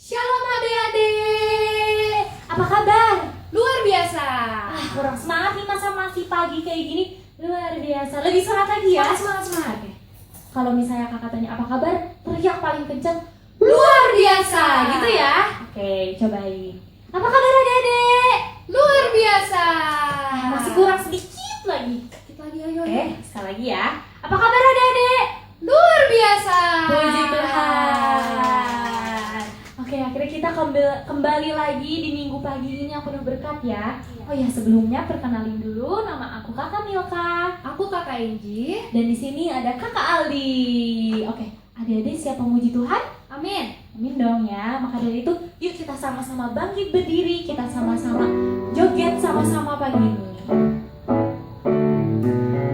Shalom adik-adik, apa kabar? Luar biasa. Kurang semangat nih masa masih pagi kayak gini. Luar biasa, lebih semangat lagi ya. Semangat. Kalau misalnya kakak tanya apa kabar, teriak paling kencang Luar biasa, gitu ya. Oke, cobain. Apa kabar adik-adik? Luar biasa. Masih kurang sedikit lagi. Sedikit lagi, ayo. Oke, sekali lagi ya. Apa kabar adik-adik? Luar biasa. Puji Tuhan. Oke, akhirnya kita kembali lagi di minggu pagi ini yang penuh berkat ya. Oh ya, sebelumnya perkenalin dulu, nama aku Kakak Milka. Aku Kakak Inji. Dan di sini ada Kakak Aldi. Oke, adik-adik siap memuji Tuhan? Amin. Amin dong ya. Maka dari itu, yuk kita sama-sama bangkit berdiri, kita sama-sama joget sama-sama pagi ini.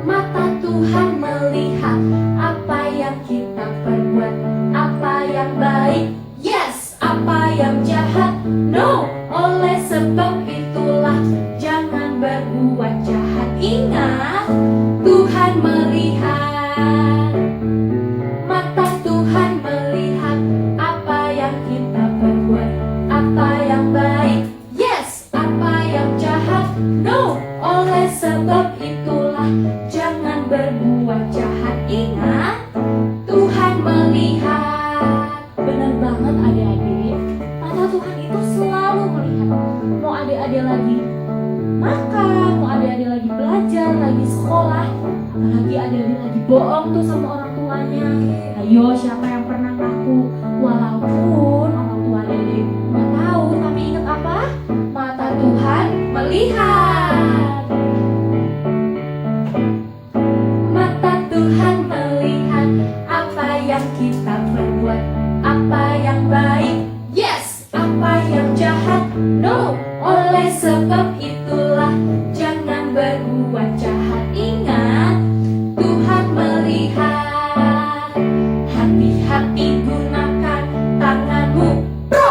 Mata Tuhan melihat apa yang kita perbuat, apa yang baik, yes, apa yang jahat, no. Oleh sebab itulah jangan berbuat jahat. Ingat, Tuhan melihat. Mata Tuhan melihat apa yang kita perbuat, apa yang baik, yes, apa yang jahat, no. Oleh sebab itulah jangan berbuat jahat. Ingat, Tuhan melihat. Benar banget adik-adik. Mata Tuhan itu selalu melihat. Mau adik-adik lagi makan, mau adik-adik lagi belajar, lagi sekolah, apalagi adik-adik lagi bohong tuh sama orang tuanya. Ayo, siapa yang pernah ngaku walaupun orang tua adik-adik nggak tahu, tapi ingat apa? Mata Tuhan melihat. Mata Tuhan melihat apa yang kita perbuat, apa yang baik, yes, apa yang jahat, no. Oleh sebab itulah jangan berbuat jahat. Ingat, Tuhan melihat. Hati-hati gunakan tanganmu, pro.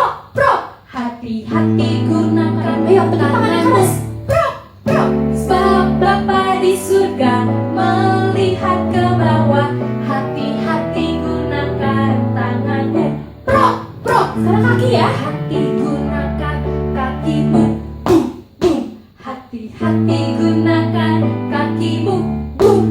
Hati-hati gunakan tanganmu, pro. Sebab Bapa di surga melihat ke bawah. Hati-hati gunakan tanganmu, pro. Sekarang kaki ya. Hati gunakan kakimu, boom. Hati-hati gunakan kakimu, boom.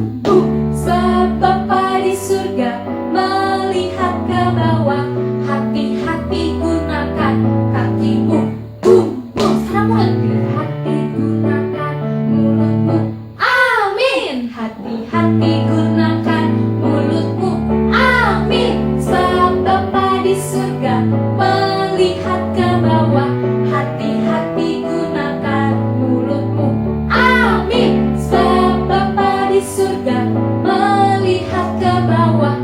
Sebab Bapa di surga melihat ke bawah. Hati-hati gunakan kakimu, boom. Sekarang mulut. Hati gunakan mulutmu, amin. Hati-hati gunakan mulutmu, amin. Sebab Bapa di surga melihat ke bawah. Hati-hati gunakan mulutmu, amin. Sebab Bapa di surga melihat ke bawah.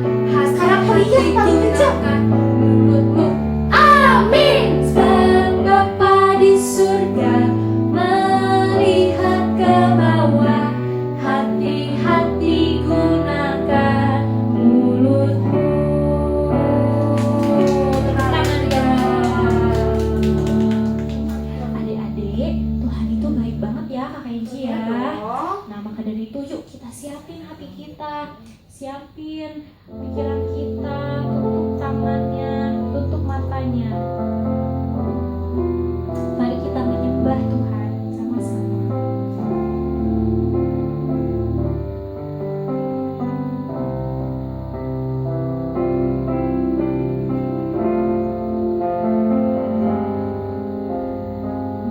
Sekarang teriak paling kencang. Gunakan mulutmu, amin. Sebab Bapa di surga melihat ke bawah. Hati-hati gunakan mulutmu. Tepuk tangan ya. Adik-adik, Tuhan itu baik banget ya Kakak Inci ya. dong. Nah, maka dari itu yuk kita siapin hati kita, siapin pikiran kita, tutup tangannya, tutup matanya. Mari kita menyembah Tuhan sama-sama.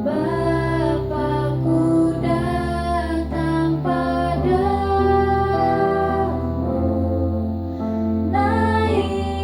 Bapakku datang padamu, naik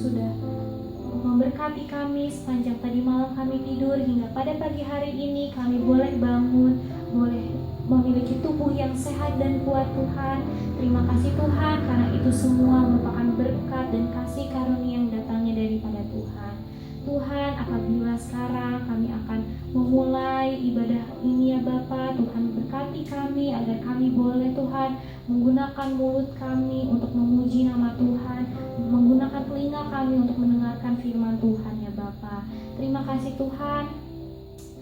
sudah memberkati kami sepanjang tadi malam kami tidur hingga pada pagi hari ini kami boleh bangun, boleh memiliki tubuh yang sehat dan kuat Tuhan. Terima kasih Tuhan karena itu semua merupakan berkat dan kasih karunia yang datangnya daripada Tuhan. Tuhan, apabila sekarang kami akan memulai ibadah ini ya Bapa, Tuhan berkati kami agar kami boleh Tuhan menggunakan mulut kami untuk memuji nama Tuhan, menggunakan telinga kami untuk mendengarkan firman Tuhan ya Bapa. Terima kasih Tuhan.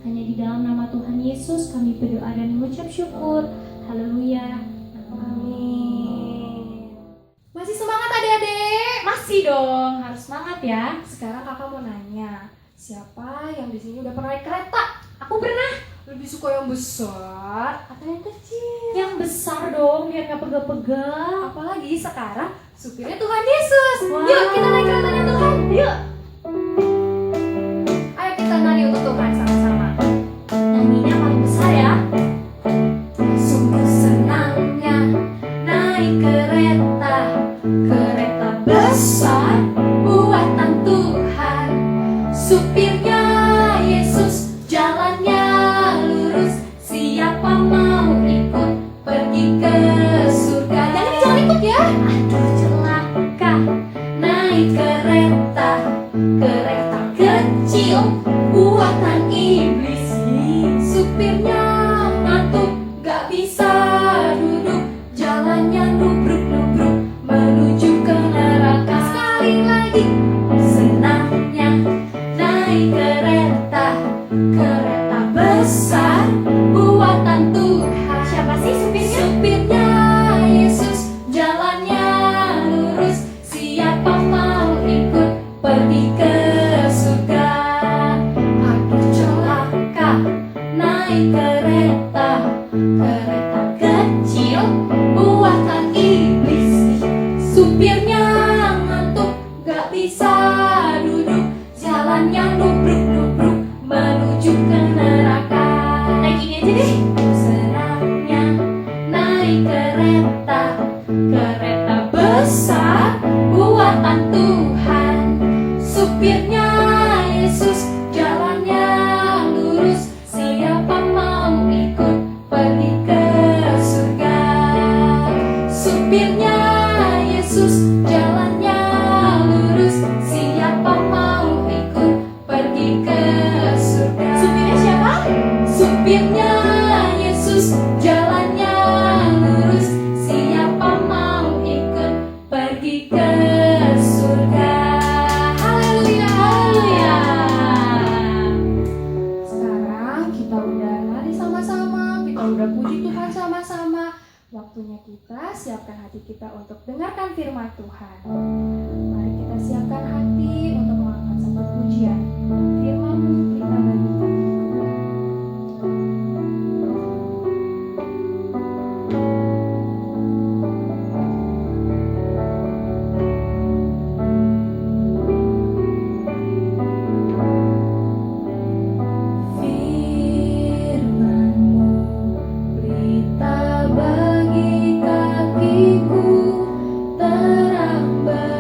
Hanya di dalam nama Tuhan Yesus kami berdoa dan mengucap syukur. Haleluya. Amin. Masih semangat adik-adik? Masih dong, harus semangat ya. Sekarang kakak mau nanya, siapa yang di sini udah pernah naik kereta? Aku pernah. Lebih suka yang besar atau yang kecil? Yang besar dong, biar gak pegel-pegel. Apalagi sekarang supirnya Tuhan Yesus. Wah. Yuk kita naik keretanya Tuhan. Yuk, Ayo kita nari untuk Tuhan sama-sama. nyanyinya paling besar ya. Sungguh senangnya naik kereta, kereta besar buatan Tuhan. Supirnya Yesus, jalannya lurus. Siapa mau ikut pergi ke surga? Jangan ikut ya. Aduh celaka. Naik kereta, kereta kecil buatan iblis. Supirnya ngantuk, gak bisa duduk. Jalannya nubruk-nubruk menuju ke neraka. Sekali lagi, senangnya naik kereta, kereta besar buatan Tuhan. Siapa sih supirnya? Supirnya Yesus, jalannya lurus. Siapa mau ikut pergi ke surga? Aduh celaka, naik kereta, kereta kecil buatan iblis. Supirnya ngantuk, gak bisa duduk. Jalannya nubruk-nubruk menuju ke neraka. Naik ini aja deh. Senangnya naik kereta, kereta besar buatan Tuhan. Supirnya Yesus, jalannya lurus. Siapa mau ikut pergi ke surga? Supirnya Yesus, jalannya lurus. Siapa mau ikut pergi ke surga? Supirnya siapa? Supirnya Yesus, jalannya lurus. Siapa mau ikut pergi ke surga? Haleluya, haleluya. Sekarang kita udah lari sama-sama, kita udah puji Tuhan sama-sama. Waktunya kita siapkan hati kita untuk dengarkan firman Tuhan. Mari kita siapkan hati untuk mengangkat satu pujian. Firman-Mu kita bagikan. Firman-Mu berita bagi kakiku, terang bagi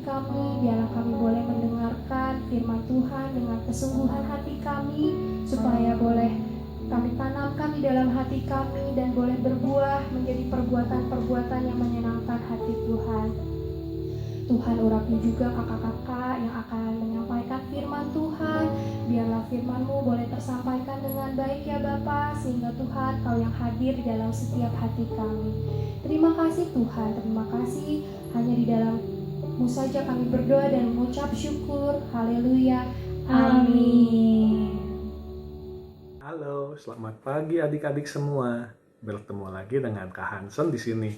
kami, biarlah kami boleh mendengarkan firman Tuhan dengan kesungguhan hati kami, supaya boleh kami tanamkan di dalam hati kami dan boleh berbuah menjadi perbuatan-perbuatan yang menyenangkan hati Tuhan. Tuhan urapi juga kakak-kakak yang akan menyampaikan firman Tuhan. Biarlah firman-Mu boleh tersampaikan dengan baik ya Bapa, sehingga Tuhan Kau yang hadir di dalam setiap hati kami. Terima kasih Tuhan, terima kasih. Hanya di dalam-Mu saja kami berdoa dan mengucap syukur. Haleluya. Amin. Halo, selamat pagi adik-adik semua. Bertemu lagi dengan Kak Hansen di sini.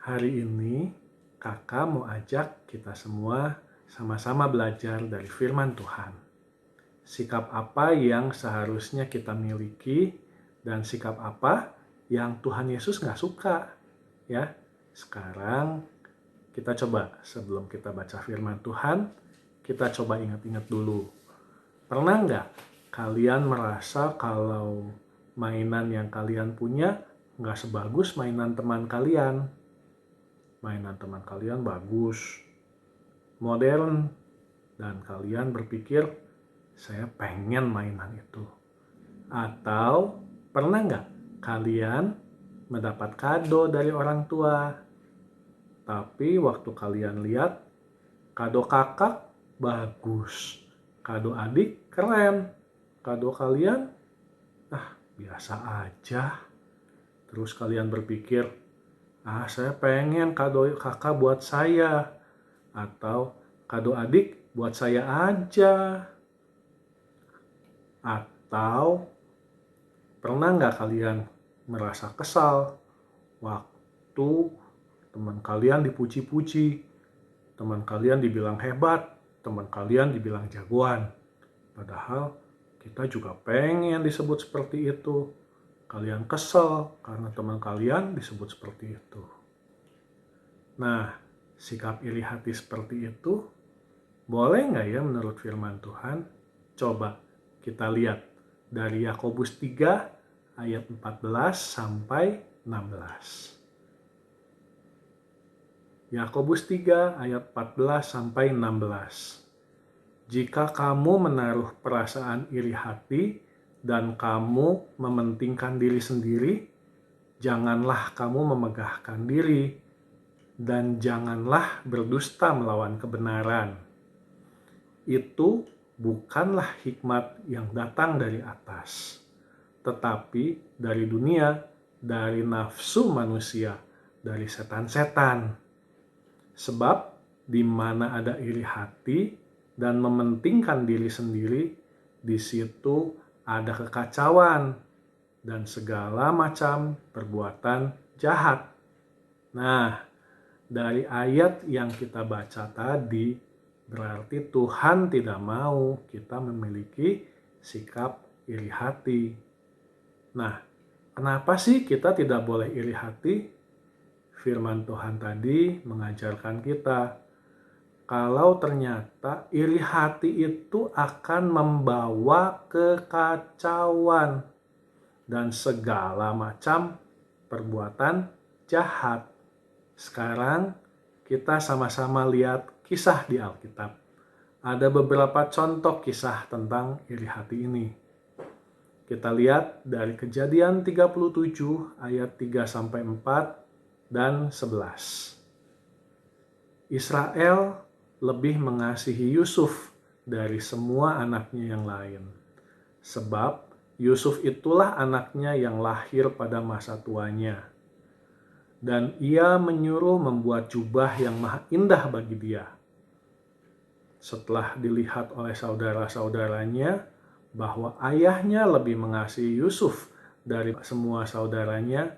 Hari ini Kakak mau ajak kita semua sama-sama belajar dari firman Tuhan. Sikap apa yang seharusnya kita miliki dan sikap apa yang Tuhan Yesus nggak suka. Ya, sekarang kita coba sebelum kita baca firman Tuhan, kita coba ingat-ingat dulu. Pernah nggak kalian merasa kalau mainan yang kalian punya nggak sebagus mainan teman kalian? Mainan teman kalian bagus, modern, dan kalian berpikir, saya pengen mainan itu. Atau pernah nggak kalian mendapat kado dari orang tua? Tapi waktu kalian lihat, kado kakak bagus, kado adik keren, kado kalian biasa aja. Terus kalian berpikir, saya pengen kado kakak buat saya, atau kado adik buat saya aja. Atau pernah nggak kalian merasa kesal waktu teman kalian dipuji-puji, teman kalian dibilang hebat, teman kalian dibilang jagoan? Padahal kita juga pengen disebut seperti itu. Kalian kesel karena teman kalian disebut seperti itu. Nah, sikap iri hati seperti itu boleh nggak ya menurut firman Tuhan? Coba kita lihat dari Yakobus 3 ayat 14 sampai 16. Yakobus 3 ayat 14 sampai 16. Jika kamu menaruh perasaan iri hati dan kamu mementingkan diri sendiri, janganlah kamu memegahkan diri, dan janganlah berdusta melawan kebenaran. Itu bukanlah hikmat yang datang dari atas, tetapi dari dunia, dari nafsu manusia, dari setan-setan. Sebab di mana ada iri hati dan mementingkan diri sendiri, di situ ada kekacauan dan segala macam perbuatan jahat. Nah, dari ayat yang kita baca tadi, berarti Tuhan tidak mau kita memiliki sikap iri hati. Nah, kenapa sih kita tidak boleh iri hati? Firman Tuhan tadi mengajarkan kita, kalau ternyata iri hati itu akan membawa kekacauan dan segala macam perbuatan jahat. Sekarang kita sama-sama lihat kisah di Alkitab. Ada beberapa contoh kisah tentang iri hati ini. Kita lihat dari Kejadian 37 ayat 3-4 dan 11. Israel lebih mengasihi Yusuf dari semua anaknya yang lain. Sebab Yusuf itulah anaknya yang lahir pada masa tuanya. Dan ia menyuruh membuat jubah yang maha indah bagi dia. Setelah dilihat oleh saudara-saudaranya bahwa ayahnya lebih mengasihi Yusuf dari semua saudaranya,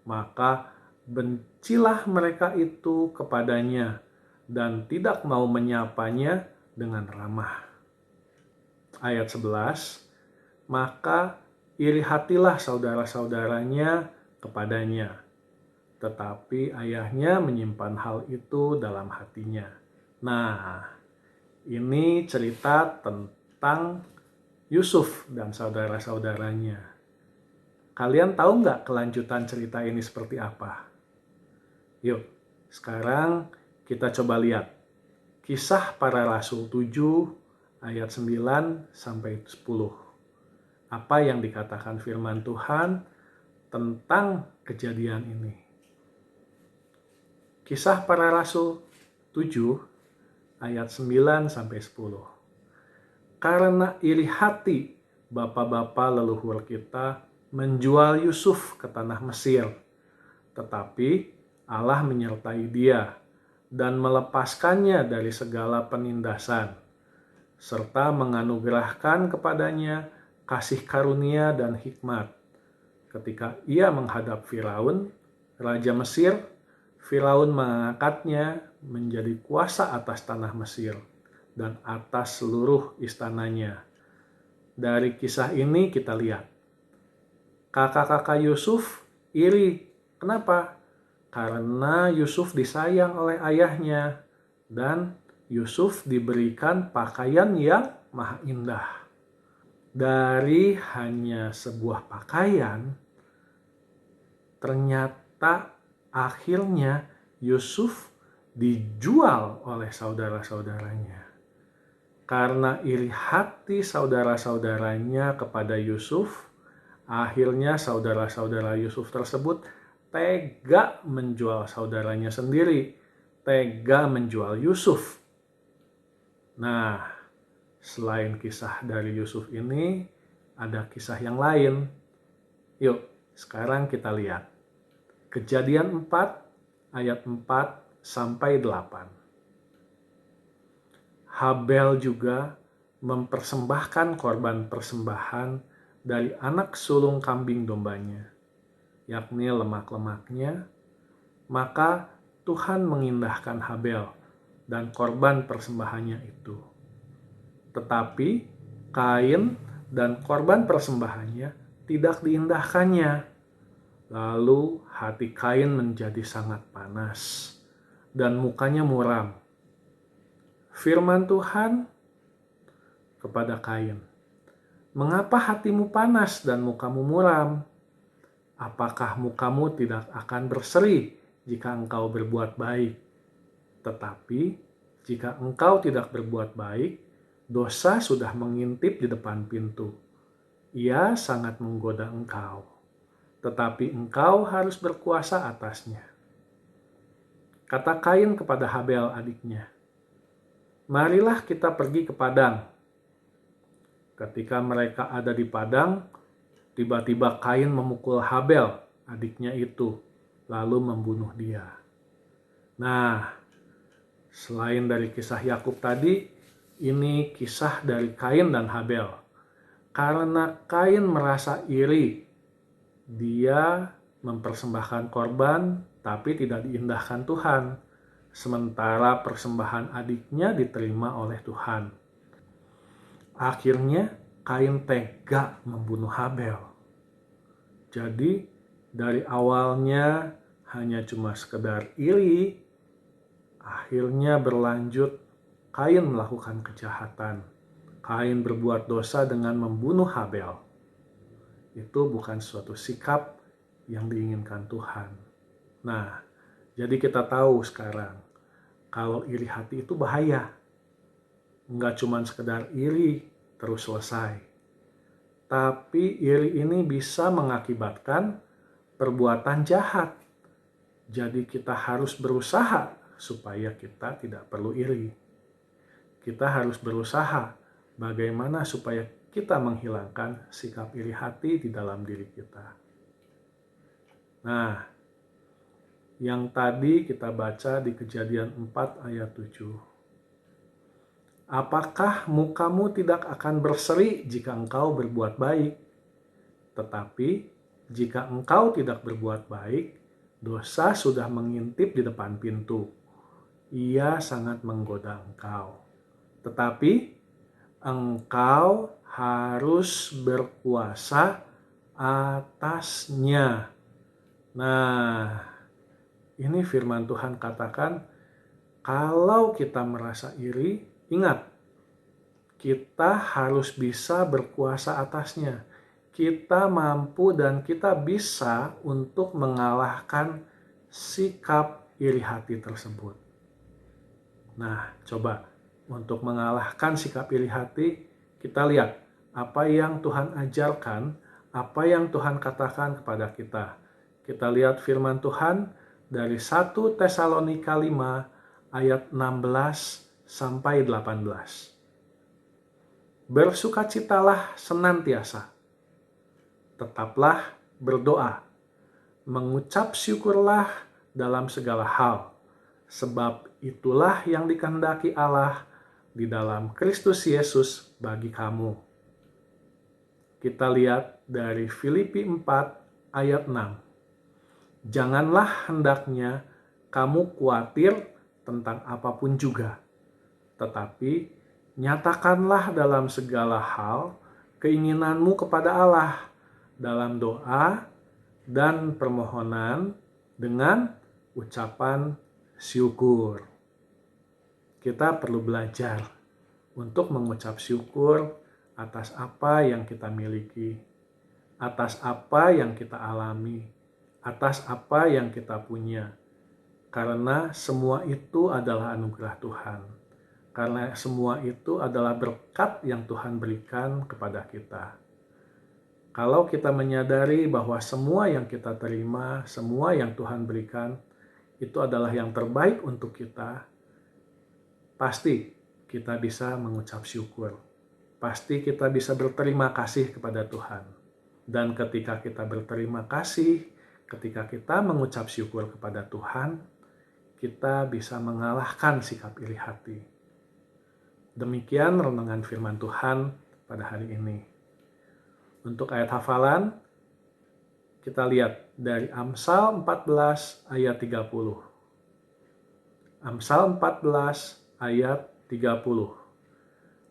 maka bencilah mereka itu kepadanya dan tidak mau menyapanya dengan ramah. Ayat 11, maka iri hatilah saudara-saudaranya kepadanya, tetapi ayahnya menyimpan hal itu dalam hatinya. Nah, ini cerita tentang Yusuf dan saudara-saudaranya. Kalian tahu nggak kelanjutan cerita ini seperti apa? Yuk, sekarang kita coba lihat Kisah Para Rasul 7 ayat 9 sampai 10. Apa yang dikatakan firman Tuhan tentang kejadian ini? Kisah Para Rasul 7 ayat 9 sampai 10. Karena iri hati bapak-bapak leluhur kita menjual Yusuf ke tanah Mesir, tetapi Allah menyertai dia dan melepaskannya dari segala penindasan, serta menganugerahkan kepadanya kasih karunia dan hikmat. Ketika ia menghadap Firaun, Raja Mesir, Firaun mengangkatnya menjadi kuasa atas tanah Mesir dan atas seluruh istananya. Dari kisah ini kita lihat, kakak-kakak Yusuf iri. Kenapa? Karena Yusuf disayang oleh ayahnya dan Yusuf diberikan pakaian yang maha indah. Dari hanya sebuah pakaian, ternyata akhirnya Yusuf dijual oleh saudara-saudaranya. Karena iri hati saudara-saudaranya kepada Yusuf, akhirnya saudara-saudara Yusuf tersebut tega menjual saudaranya sendiri, tega menjual Yusuf. Nah, selain kisah dari Yusuf ini, ada kisah yang lain. Yuk, sekarang kita lihat. Kejadian 4 ayat 4 sampai 8. Habel juga mempersembahkan korban persembahan dari anak sulung kambing dombanya, yakni lemak-lemaknya. Maka Tuhan mengindahkan Habel dan korban persembahannya itu. Tetapi Kain dan korban persembahannya tidak diindahkannya. Lalu hati Kain menjadi sangat panas dan mukanya muram. Firman Tuhan kepada Kain, "Mengapa hatimu panas dan mukamu muram? Apakah mukamu tidak akan berseri jika engkau berbuat baik? Tetapi jika engkau tidak berbuat baik, dosa sudah mengintip di depan pintu. Ia sangat menggoda engkau, tetapi engkau harus berkuasa atasnya." Kata Kain kepada Habel adiknya, "Marilah kita pergi ke padang." Ketika mereka ada di padang, tiba-tiba Kain memukul Habel, adiknya itu, lalu membunuh dia. Nah, selain dari kisah Yakub tadi, ini kisah dari Kain dan Habel. Karena Kain merasa iri, dia mempersembahkan korban tapi tidak diindahkan Tuhan. Sementara persembahan adiknya diterima oleh Tuhan. Akhirnya Kain tega membunuh Habel. Jadi dari awalnya hanya cuma sekedar iri, akhirnya berlanjut Kain melakukan kejahatan. Kain berbuat dosa dengan membunuh Habel. Itu bukan suatu sikap yang diinginkan Tuhan. Nah, jadi kita tahu sekarang, kalau iri hati itu bahaya. Nggak cuma sekedar iri terus selesai. Tapi iri ini bisa mengakibatkan perbuatan jahat. Jadi kita harus berusaha supaya kita tidak perlu iri. Kita harus berusaha bagaimana supaya kita menghilangkan sikap iri hati di dalam diri kita. Nah, yang tadi kita baca di Kejadian 4 ayat 7. Apakah mukamu tidak akan berseri jika engkau berbuat baik? Tetapi jika engkau tidak berbuat baik, dosa sudah mengintip di depan pintu. Ia sangat menggoda engkau. Tetapi engkau harus berkuasa atasnya. Nah, ini firman Tuhan katakan, kalau kita merasa iri, ingat, kita harus bisa berkuasa atasnya. Kita mampu dan kita bisa untuk mengalahkan sikap iri hati tersebut. Nah, coba untuk mengalahkan sikap iri hati, kita lihat apa yang Tuhan ajarkan, apa yang Tuhan katakan kepada kita. Kita lihat firman Tuhan dari 1 Tesalonika 5 ayat 16 sampai 18. Bersukacitalah senantiasa, tetaplah berdoa, mengucap syukurlah dalam segala hal, sebab itulah yang dikehendaki Allah di dalam Kristus Yesus bagi kamu. Kita lihat dari Filipi 4 ayat 6. Janganlah hendaknya kamu khawatir tentang apapun juga, tetapi nyatakanlah dalam segala hal keinginanmu kepada Allah dalam doa dan permohonan dengan ucapan syukur. Kita perlu belajar untuk mengucap syukur atas apa yang kita miliki, atas apa yang kita alami, atas apa yang kita punya. Karena semua itu adalah anugerah Tuhan. Karena semua itu adalah berkat yang Tuhan berikan kepada kita. Kalau kita menyadari bahwa semua yang kita terima, semua yang Tuhan berikan, itu adalah yang terbaik untuk kita, pasti kita bisa mengucap syukur. Pasti kita bisa berterima kasih kepada Tuhan. Dan ketika kita berterima kasih, ketika kita mengucap syukur kepada Tuhan, kita bisa mengalahkan sikap iri hati. Demikian renungan firman Tuhan pada hari ini. Untuk ayat hafalan, kita lihat dari Amsal 14 ayat 30. Amsal 14 ayat 30.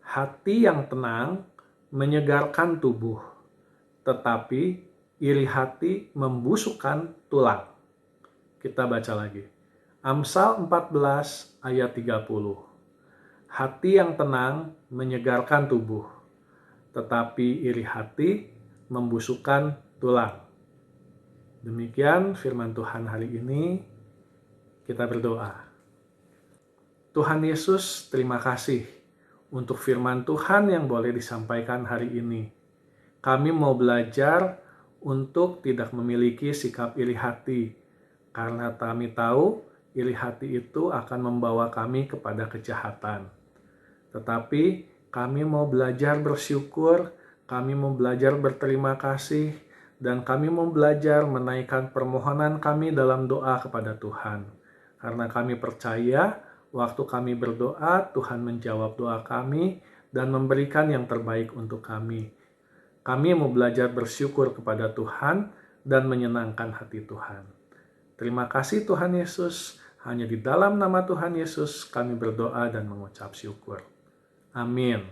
Hati yang tenang menyegarkan tubuh, tetapi iri hati membusukkan tulang. Kita baca lagi. Amsal 14 ayat 30. Hati yang tenang menyegarkan tubuh, tetapi iri hati membusukkan tulang. Demikian firman Tuhan hari ini. Kita berdoa. Tuhan Yesus, terima kasih untuk firman Tuhan yang boleh disampaikan hari ini. Kami mau belajar untuk tidak memiliki sikap iri hati, karena kami tahu iri hati itu akan membawa kami kepada kejahatan. Tetapi kami mau belajar bersyukur, kami mau belajar berterima kasih, dan kami mau belajar menaikkan permohonan kami dalam doa kepada Tuhan. Karena kami percaya waktu kami berdoa, Tuhan menjawab doa kami dan memberikan yang terbaik untuk kami. Kami mau belajar bersyukur kepada Tuhan dan menyenangkan hati Tuhan. Terima kasih Tuhan Yesus. Hanya di dalam nama Tuhan Yesus kami berdoa dan mengucap syukur. Amin.